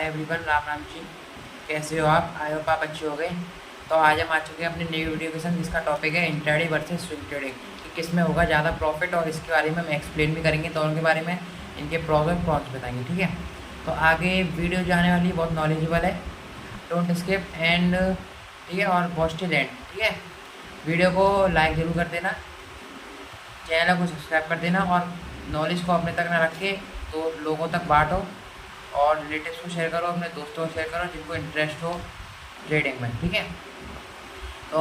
Everyone, Ram Ram ji. कैसे हो आप? आई होप आप अच्छे हो गए। तो आज हम आ चुके हैं अपनी नई वीडियो के साथ, जिसका टॉपिक है इंट्राडे वर्सेस स्विंग ट्रेडिंग, कि किस में होगा ज़्यादा प्रॉफिट, और इसके बारे में हम एक्सप्लेन भी करेंगे दोनों के बारे में, इनके प्रॉज और कॉन्स बताएंगे। ठीक है, तो आगे वीडियो जो आने वाली है बहुत नॉलेजेबल है। डोंट स्किप एंड ठीक है, और वॉच टिल एंड। ठीक है, वीडियो को लाइक ज़रूर कर देना, चैनल को सब्सक्राइब कर देना, और नॉलेज को अपने तक ना रखे तो लोगों तक बांटो, और रिलेटिव्स को शेयर करो, अपने दोस्तों को शेयर करो जिनको इंटरेस्ट हो ट्रेडिंग में। ठीक है, तो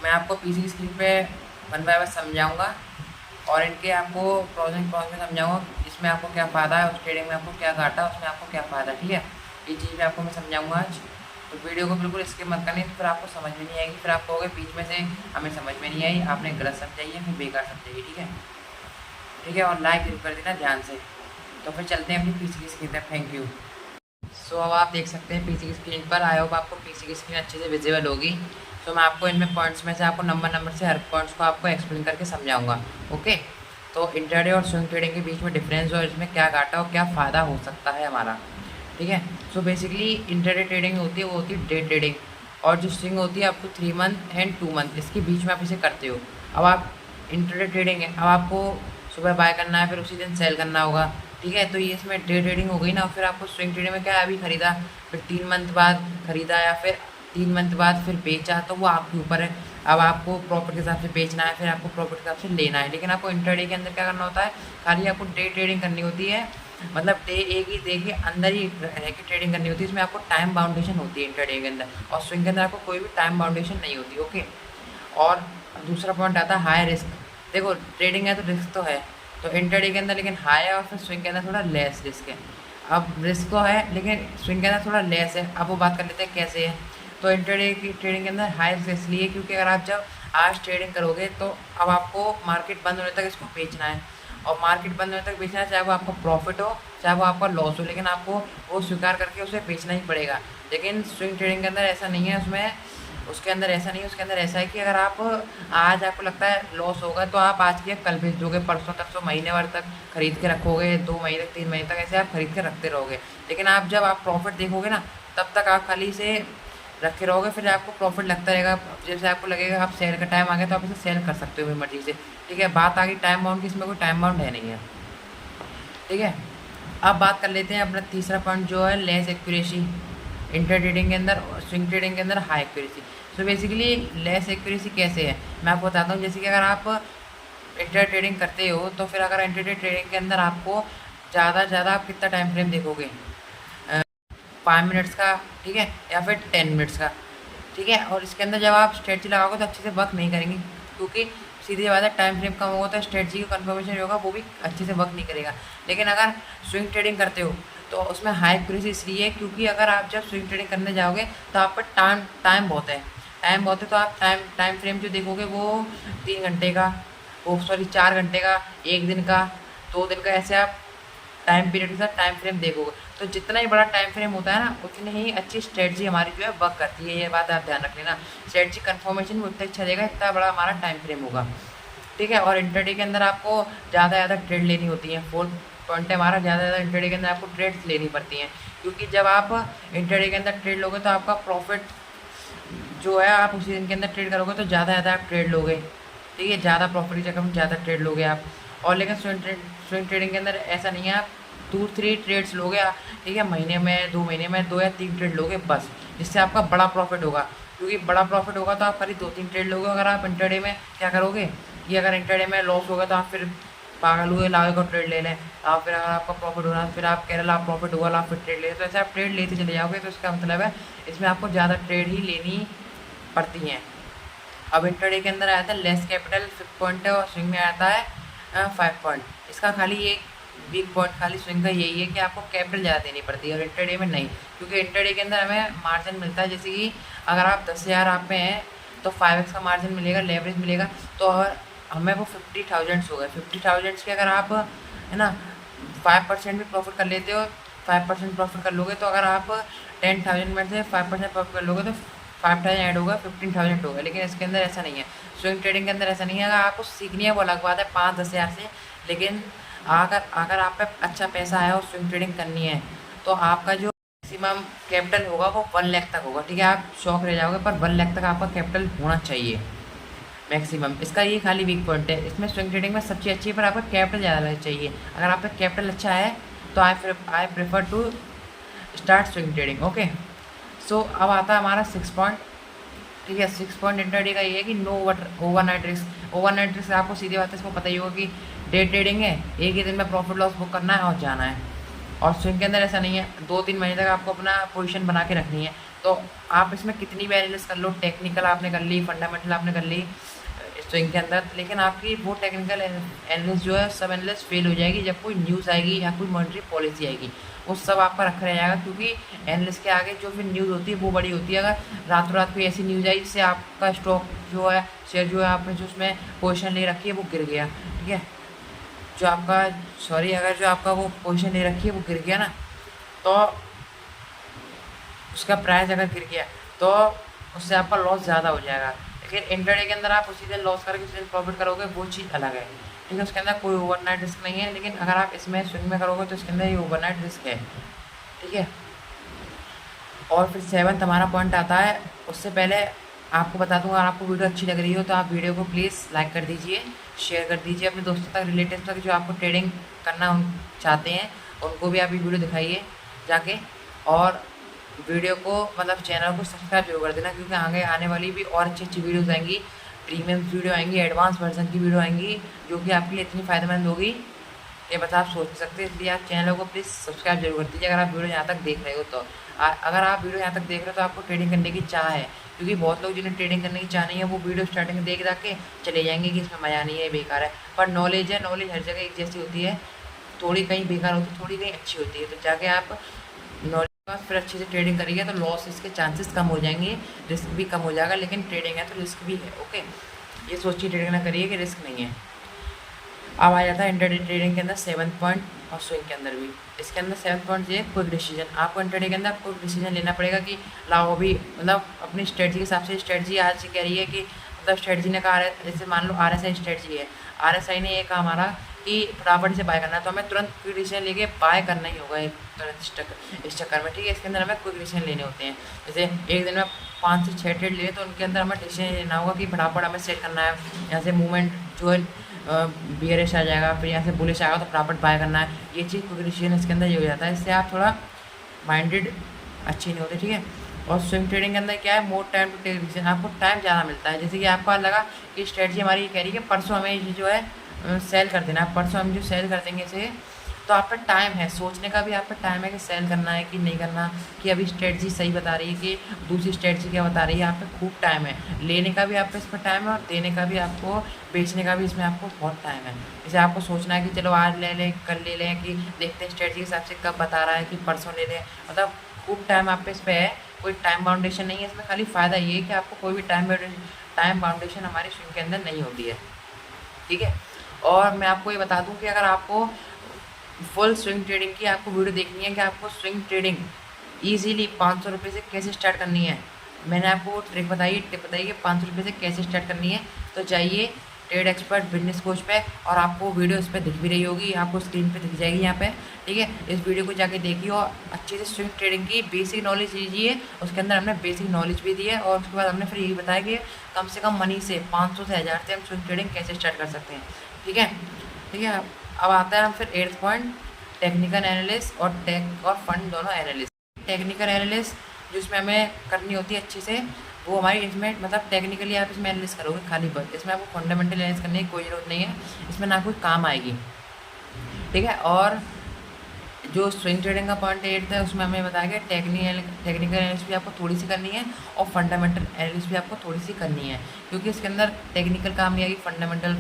मैं आपको पीसी की स्क्रीन पे वन बाय वन समझाऊंगा, और इनके आपको प्रोज एंड कॉन्स में समझाऊंगा, इसमें आपको क्या फ़ायदा है, उस ट्रेडिंग में आपको क्या घाटा, उसमें आपको क्या फ़ायदा है। ठीक है, ये चीज़ आपको मैं समझाऊंगा आज। तो वीडियो को बिल्कुल स्किप मत करनी, तो फिर आपको समझ में नहीं आएगी, फिर आप कहोगे बीच में से हमें समझ में नहीं आई, आपने गलत समझाई है, फिर बेकार समझाइए। ठीक है, ठीक है, और लाइक जरूर कर देना ध्यान से। तो फिर चलते हैं अपनी पीसी की स्क्रीन तक। Thank you. सो अब आप देख सकते हैं पीसी की स्क्रीन पर। आई होप आपको पीसी की स्क्रीन अच्छे से विजिबल होगी। तो मैं आपको इनमें पॉइंट्स में से आपको नंबर से हर पॉइंट्स को आपको एक्सप्लेन करके समझाऊंगा। ओके, तो इंट्राडे और स्विंग ट्रेडिंग के बीच में डिफरेंस, और इसमें क्या घाटा और क्या फ़ायदा हो सकता है हमारा। ठीक है, सो बेसिकली इंट्राडे ट्रेडिंग होती है, वो होती है डे ट्रेडिंग, और जो स्विंग होती है आपको 3 मंथ एंड 2 मंथ, इसके बीच में आप इसे करते हो। अब आप इंट्राडे ट्रेडिंग है, अब आपको सुबह बाय करना है, फिर उसी दिन सेल करना होगा। ठीक है, तो ये इसमें डे ट्रेडिंग हो गई ना। फिर आपको स्विंग ट्रेडिंग में क्या है, अभी खरीदा, फिर 3 मंथ बाद खरीदा, या फिर 3 मंथ बाद फिर बेचा, तो वो आपके ऊपर है। अब आपको प्रॉफिट के हिसाब से बेचना है, फिर आपको प्रॉफिट के हिसाब से लेना है। लेकिन आपको इंट्राडे के अंदर क्या करना होता है, खाली आपको डे ट्रेडिंग करनी होती है, मतलब डे एक ही डे के अंदर ही रह के ट्रेडिंग करनी होती है। इसमें आपको टाइम बाउंडेशन होती है इंट्राडे के अंदर, और स्विंग के अंदर आपको कोई भी टाइम बाउंडेशन नहीं होती। ओके, और दूसरा पॉइंट आता है हाई रिस्क। देखो ट्रेडिंग है तो रिस्क तो है, तो इंट्राडे के अंदर लेकिन हाई है, और फिर स्विंग के अंदर थोड़ा लेस रिस्क है। अब रिस्क तो है लेकिन स्विंग के अंदर थोड़ा लेस है। अब वो बात कर लेते हैं कैसे है। तो इंट्राडे की ट्रेडिंग के अंदर हाई रिस्क इसलिए क्योंकि अगर आप जब आज ट्रेडिंग करोगे, तो अब आपको मार्केट बंद होने तक इसको बेचना है, और मार्केट बंद होने तक बेचना है, चाहे वो आपका प्रॉफिट हो चाहे वो आपका लॉस हो, लेकिन आपको वो स्वीकार करके उसे बेचना ही पड़ेगा। लेकिन स्विंग ट्रेडिंग के अंदर ऐसा नहीं है, उसके अंदर ऐसा नहीं है। उसके अंदर ऐसा है कि अगर आप आज आपको लगता है लॉस होगा, तो आप आज के कल बेच दोगे, परसों तक, तो महीने भर तक खरीद के रखोगे, 2 महीने तक, 3 महीने तक, ऐसे आप खरीद के रखते रहोगे। लेकिन आप जब आप प्रॉफिट देखोगे ना, तब तक आप खाली से रखे रहोगे, फिर आपको प्रॉफिट लगता रहेगा। जैसे आपको लगेगा आप सेल का टाइम आ गया, तो आप इसे सेल कर सकते हो अपनी मर्जी से। ठीक है, बात आ गई टाइम बाउंड की, इसमें कोई टाइम बाउंड है नहीं है। ठीक है, अब बात कर लेते हैं अपना तीसरा पॉइंट, जो है लेस एक्यूरेसी इंटर ट्रेडिंग के अंदर, और स्विंग ट्रेडिंग के अंदर high accuracy. So basically less accuracy कैसे है, मैं आपको बताता हूँ। जैसे कि अगर आप इंटर ट्रेडिंग करते हो, तो फिर अगर इंटर ट्रेडिंग के अंदर आपको ज़्यादा से ज़्यादा आप कितना टाइम फ्रेम देखोगे, 5 मिनट्स का, ठीक है, या फिर 10 मिनट्स का। ठीक है, और इसके अंदर जब आप स्ट्रेटजी लगाओगे तो अच्छे से वर्क नहीं करेंगे, क्योंकि सीधी बात है टाइम फ्रेम कम होगा तो स्ट्रेटजी का कन्फर्मेशन होगा, वो भी अच्छे से वर्क नहीं करेगा। लेकिन अगर स्विंग ट्रेडिंग करते हो, तो उसमें हाई एक्यूरेसी इसलिए क्योंकि अगर आप जब स्विंग ट्रेडिंग करने जाओगे, तो आप पर टाइम बहुत है, तो आप टाइम फ्रेम जो देखोगे वो 3 घंटे का, वो सॉरी 4 घंटे का, 1 दिन का, 2 दिन का, ऐसे आप टाइम पीरियड के साथ टाइम फ्रेम देखोगे। तो जितना ही बड़ा टाइम फ्रेम होता है ना, उतनी ही अच्छी स्ट्रेटजी हमारी जो है वर्क करती है। ये बात आप ध्यान रख लेना, स्ट्रेटजी कन्फर्मेशन भी उतना अच्छा देगा जितना बड़ा हमारा टाइम फ्रेम होगा। ठीक है, और इंट्राडे के अंदर आपको ज़्यादा ट्रेड लेनी होती है। फोर्थ पॉइंट है हमारा, ज़्यादा इंट्राडे के अंदर आपको ट्रेड्स लेनी पड़ती हैं, क्योंकि जब आप इंट्राडे के अंदर ट्रेड लोगे, तो आपका प्रॉफिट जो है, आप उसी दिन के अंदर ट्रेड करोगे, तो ज़्यादा आप ट्रेड लोगे। ठीक है, ज़्यादा प्रॉफिट की जगह में ज़्यादा ट्रेड लोगे आप। और लेकिन स्विंग ट्रेडिंग के अंदर ऐसा नहीं है, आप 2-3 ट्रेड्स लोगे। ठीक है, महीने में 2 महीने में 2 या 3 ट्रेड लोगे बस, जिससे आपका बड़ा प्रॉफिट होगा। क्योंकि बड़ा प्रॉफिट होगा तो आप खाली 2-3 ट्रेड लोगे। अगर आप इंट्राडे में क्या करोगे कि अगर इंट्राडे में लॉस होगा, तो आप फिर पागल हुए लागे को ट्रेड ले लें, आप फिर अगर आपका प्रॉफिट हो रहा है, फिर आप कह रहे आप प्रॉफिट हुआ, आप फिर ट्रेड ले, तो ऐसे आप ट्रेड लेते चले जाओगे। तो इसका मतलब है इसमें आपको ज़्यादा ट्रेड ही लेनी पड़ती हैं। अब इंट्राडे के अंदर आया था लेस कैपिटल 5 पॉइंट है, और स्विंग में आता है 5 पॉइंट। इसका खाली एक वीक पॉइंट खाली स्विंग का यही है कि आपको कैपिटल ज़्यादा देनी पड़ती है, और इंट्राडे में नहीं, क्योंकि इंट्राडे के अंदर हमें मार्जिन मिलता है। जैसे कि अगर आप 10,000 आप में हैं, तो 5x का मार्जिन मिलेगा, लेवरेज मिलेगा, तो अगर हमें वो 50,000 हो गए। 50,000 के अगर आप है ना 5% भी प्रॉफिट कर लेते हो, 5% प्रॉफिट कर लोगे, तो अगर आप 10,000 में से 5% प्रॉफिट कर लोगे, तो 5,000 ऐड होगा, 15,000 होगा। लेकिन इसके अंदर ऐसा नहीं है, स्विंग ट्रेडिंग के अंदर ऐसा नहीं है। अगर आपको सीखनी है वो अलग बात है, 5-10 हज़ार से। लेकिन अगर आप पे अच्छा पैसा आया और स्विंग ट्रेडिंग करनी है, तो आपका जो मैक्सिमम कैपिटल होगा वो 1 लाख तक होगा, ठीक है। आप शॉक रह जाओगे, पर 1 लाख तक आपका कैपिटल होना चाहिए मैक्सिमम। इसका ये खाली वीक पॉइंट है। इसमें स्विंग ट्रेडिंग में सब चीज़ अच्छी है, पर आपका कैपिटल ज़्यादा चाहिए। अगर आपका कैपिटल अच्छा है तो I prefer to start swing trading. Okay, so अब आता है हमारा 6 पॉइंट, ठीक है। 6 पॉइंट इंट्राडे का ये है कि no overnight risk. Overnight risk आपको सीधी बात है, इसको पता ही होगा कि डे ट्रेडिंग है, एक ही दिन में प्रॉफिट लॉस बुक करना है और जाना है। और स्विंग के अंदर ऐसा नहीं है, 2-3 महीने तक आपको अपना पोजीशन बना के रखनी है। तो आप इसमें कितनी भी एनालिसिस कर लो, टेक्निकल आपने कर ली, फंडामेंटल आपने कर ली स्विंग के अंदर, लेकिन आपकी वो टेक्निकल एनालिसिस जो है सब एनालिसिस फेल हो जाएगी जब कोई न्यूज़ आएगी या कोई मॉनेटरी पॉलिसी आएगी। वो सब आपका रखा रह जाएगा, क्योंकि एनालिस्ट के आगे जो फिर न्यूज़ होती है वो बड़ी होती है। अगर रातों रात कोई ऐसी न्यूज़ आई जिससे आपका स्टॉक जो है, शेयर जो है, आपने जो उसमें पोजीशन ले रखी है वो गिर गया, ठीक है, जो आपका अगर जो आपका वो पोजीशन ले रखी है वो गिर गया ना, तो उसका प्राइस अगर गिर गया तो उससे आपका लॉस ज़्यादा हो जाएगा। लेकिन इंट्राडे के अंदर आप उसी दिन लॉस करके उसी दिन प्रॉफिट करोगे, वो चीज़ अलग है, ठीक है। उसके अंदर कोई ओवरनाइट रिस्क नहीं है। लेकिन अगर आप इसमें स्विंग में करोगे तो इसके अंदर ये ओवरनाइट रिस्क है, ठीक है। और फिर 7th हमारा पॉइंट आता है। उससे पहले आपको बता दूंगा, अगर आपको वीडियो अच्छी लग रही हो तो आप वीडियो को प्लीज़ लाइक कर दीजिए, शेयर कर दीजिए अपने दोस्तों तक, रिलेटिव तक, जो आपको ट्रेडिंग करना चाहते हैं उनको भी आप ये वीडियो दिखाइए जाके। और वीडियो को मतलब चैनल को सब्सक्राइब जरूर कर देना, क्योंकि आगे आने वाली भी और अच्छी अच्छी वीडियोज़ आएंगी, प्रीमियम वीडियो आएंगी, एडवांस वर्जन की वीडियो आएंगी, जो कि आपके लिए इतनी फ़ायदेमंद होगी ये बता आप सोच नहीं सकते। इसलिए आप चैनल को प्लीज़ सब्सक्राइब जरूर कर दीजिए अगर आप वीडियो यहाँ तक देख रहे हो तो। अगर आप वीडियो यहाँ तक देख रहे हो तो आपको ट्रेडिंग करने की चाह है, क्योंकि बहुत लोग जिन्हें ट्रेडिंग करने की चाह नहीं है वो वीडियो स्टार्टिंग में देख के चले जाएंगे कि इसमें मज़ा नहीं है, बेकार है। पर नॉलेज है, नॉलेज हर जगह एक जैसी होती है, थोड़ी कहीं बेकार होती है, थोड़ी कहीं अच्छी होती है। तो जाके आप नॉलेज के बाद फिर अच्छे से ट्रेडिंग करिए तो लॉसेस के चांसेस कम हो जाएंगे, रिस्क भी कम हो जाएगा। लेकिन ट्रेडिंग है तो रिस्क भी है, ओके। ये सोचिए ट्रेडिंग ना करिए कि रिस्क नहीं है। अब आ जाता है इंट्राडे ट्रेडिंग के अंदर 7th पॉइंट, और स्विंग के अंदर भी। इसके अंदर 7th पॉइंट ये क्विक डिसीजन। आपको इंट्राडे के अंदर क्विक डिसीजन लेना पड़ेगा कि लाओ अभी मतलब अपनी स्ट्रेटजी के हिसाब से। स्ट्रेटजी आज कह रही है कि मतलब स्ट्रेटजी ने कहा, जैसे मान लो RSI स्ट्रेटजी है, RSI ने ये कहा हमारा कि फटाफट से बाय करना है, तो हमें तुरंत क्विक डिसीजन लेके बाय करना ही होगा तुरंत इस चक्कर में, ठीक है। इसके अंदर हमें क्विक डिसीजन लेने होते हैं। जैसे एक दिन में 5 से 6 ट्रेड लिए तो उनके अंदर हमें डिसीजन लेना होगा कि फटाफट हमें सेट करना है। यहाँ से मूवमेंट जो है बियरिश आ जाएगा, फिर यहाँ से बुलिश आएगा तो फटाफट बाय करना है। ये चीज़ क्विक डिसीजन इसके अंदर ये हो जाता है, इससे आप थोड़ा माइंडेड अच्छी नहीं होती, ठीक है। और स्विंग ट्रेडिंग के अंदर क्या है, more time to take decision, आपको टाइम ज़्यादा मिलता है। जैसे कि आपको लगा कि स्ट्रेटजी हमारी ये कह रही है कि परसों हमें जो है सेल कर देना है, परसों हम जो सेल कर देंगे इसे, तो आप पे टाइम है सोचने का भी, आप पे टाइम है कि सेल करना है कि नहीं करना, कि अभी स्ट्रेटजी सही बता रही है कि दूसरी स्ट्रेटजी क्या बता रही है। आप पे खूब टाइम है, लेने का भी आप पे इसमें टाइम है और देने का भी, आपको बेचने का भी इसमें आपको बहुत टाइम है। जैसे आपको सोचना है कि चलो आज ले लें, कल ले लें, कि देखते हैं स्ट्रेटजी के हिसाब से कब बता रहा है कि परसों ले लें, मतलब खूब टाइम आप पे इस पर है। कोई टाइम बाउंडेशन नहीं है इसमें, खाली फ़ायदा ये है कि आपको कोई भी टाइम बाउंडेशन हमारी स्विंग के अंदर नहीं होती है, ठीक है। और मैं आपको ये बता दूं कि अगर आपको फुल स्विंग ट्रेडिंग की आपको वीडियो देखनी है कि आपको स्विंग ट्रेडिंग ईजीली 500 रुपये से कैसे स्टार्ट करनी है, मैंने आपको टिप बताई कि 500 रुपये से कैसे स्टार्ट करनी है, तो जाइए ट्रेड एक्सपर्ट बिजनेस कोच पे, और आपको वीडियो इस पर दिख भी रही होगी, आपको स्क्रीन पे दिख जाएगी यहाँ पे, ठीक है। इस वीडियो को जाके देखिए और अच्छे से स्विंग ट्रेडिंग की बेसिक नॉलेज लीजिए। उसके अंदर हमने बेसिक नॉलेज भी दी है, और उसके बाद हमने फिर यही बताया कि कम से कम मनी से 500 से 1000 से हम स्विंग ट्रेडिंग कैसे स्टार्ट कर सकते हैं, ठीक है, ठीक है। अब आता है हम फिर 8th पॉइंट, टेक्निकल एनालिस्ट और टेक और फंड दोनों एनालिस्ट। टेक्निकल एनालिस्ट जिसमें हमें करनी होती है अच्छे से, वो हमारी इसमें मतलब टेक्निकली आप इसमें एनालिस्ट करोगे खाली बस, इसमें आपको फंडामेंटल एनालिस्ट करने की कोई ज़रूरत नहीं है, इसमें ना कोई काम आएगी, ठीक है। और जो स्विंग ट्रेडिंग का पॉइंट 8 है उसमें हमें बताया गया टेक्निकल एनालिसिस भी आपको थोड़ी सी करनी है और फंडामेंटल एनालिसिस भी आपको थोड़ी सी करनी है, क्योंकि इसके अंदर टेक्निकल काम नहीं आएगी, फंडामेंटल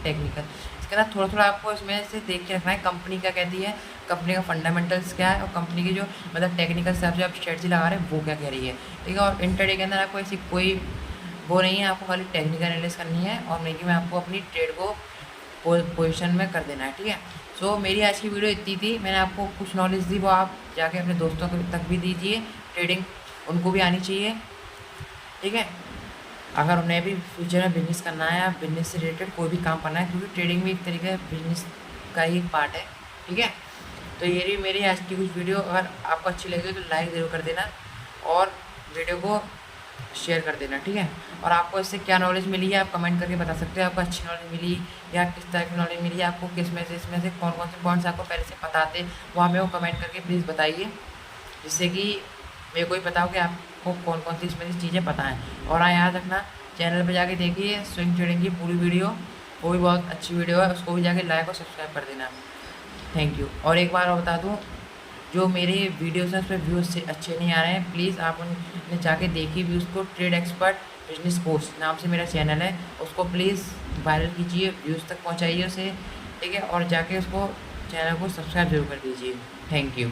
टेक्निकल। इसके अंदर थोड़ा थोड़ा आपको इसमें से देख के रखना है कंपनी क्या कहती है, कंपनी का फंडामेंटल्स क्या है, और कंपनी की जो मतलब टेक्निकल हिसाब से आप स्ट्रेटजी लगा रहे हैं वो क्या कह रही है, ठीक है। और इंट्राडे के अंदर आपको ऐसी कोई वो नहीं है, आपको खाली टेक्निकल एनालिसिस करनी है और नहीं कि मैं आपको अपनी ट्रेड को पोजीशन में कर देना है, ठीक है। सो मेरी आज की वीडियो इतनी थी, मैंने आपको कुछ नॉलेज दी, वो आप जाके अपने दोस्तों तक भी दीजिए, ट्रेडिंग उनको भी आनी चाहिए, ठीक है। अगर उन्हें भी फ्यूचर में बिजनेस करना है या बिजनेस से रिलेटेड कोई भी काम करना है, क्योंकि ट्रेडिंग भी एक तरीके का बिजनेस का ही एक पार्ट है, ठीक है। तो ये रही मेरी आज की कुछ वीडियो। अगर आपको अच्छी लगी तो लाइक ज़रूर कर देना और वीडियो को शेयर कर देना, ठीक है। और आपको इससे क्या नॉलेज मिली है आप कमेंट करके बता सकते हो। आपको अच्छी नॉलेज मिली या किस तरह की नॉलेज मिली है, आपको किस में से इसमें से कौन कौन से पॉइंट्स आपको पहले से पता थे, वो हमें वो कमेंट करके प्लीज़ बताइए, जिससे कि मेरे को ही पता हो कि आपको कौन कौन सी इसमें से चीज़ें पता हैं। और हाँ, याद रखना चैनल पर जाके देखिए स्विंग ट्रेडिंग की पूरी वीडियो, वो भी बहुत अच्छी वीडियो है, उसको भी जाके लाइक और सब्सक्राइब कर देना। Thank you. और एक बार और बता दूँ, जो मेरे वीडियोज़ हैं उस पर व्यूज़ से अच्छे नहीं आ रहे हैं, प्लीज़ आप उन्हें जाके देखिए व्यूज़ को। ट्रेड एक्सपर्ट बिजनेस कोर्स नाम से मेरा चैनल है, उसको प्लीज़ वायरल कीजिए, व्यूज़ तक पहुंचाइए उसे, ठीक है। और जाके उसको चैनल को सब्सक्राइब जरूर कर दीजिए। Thank you.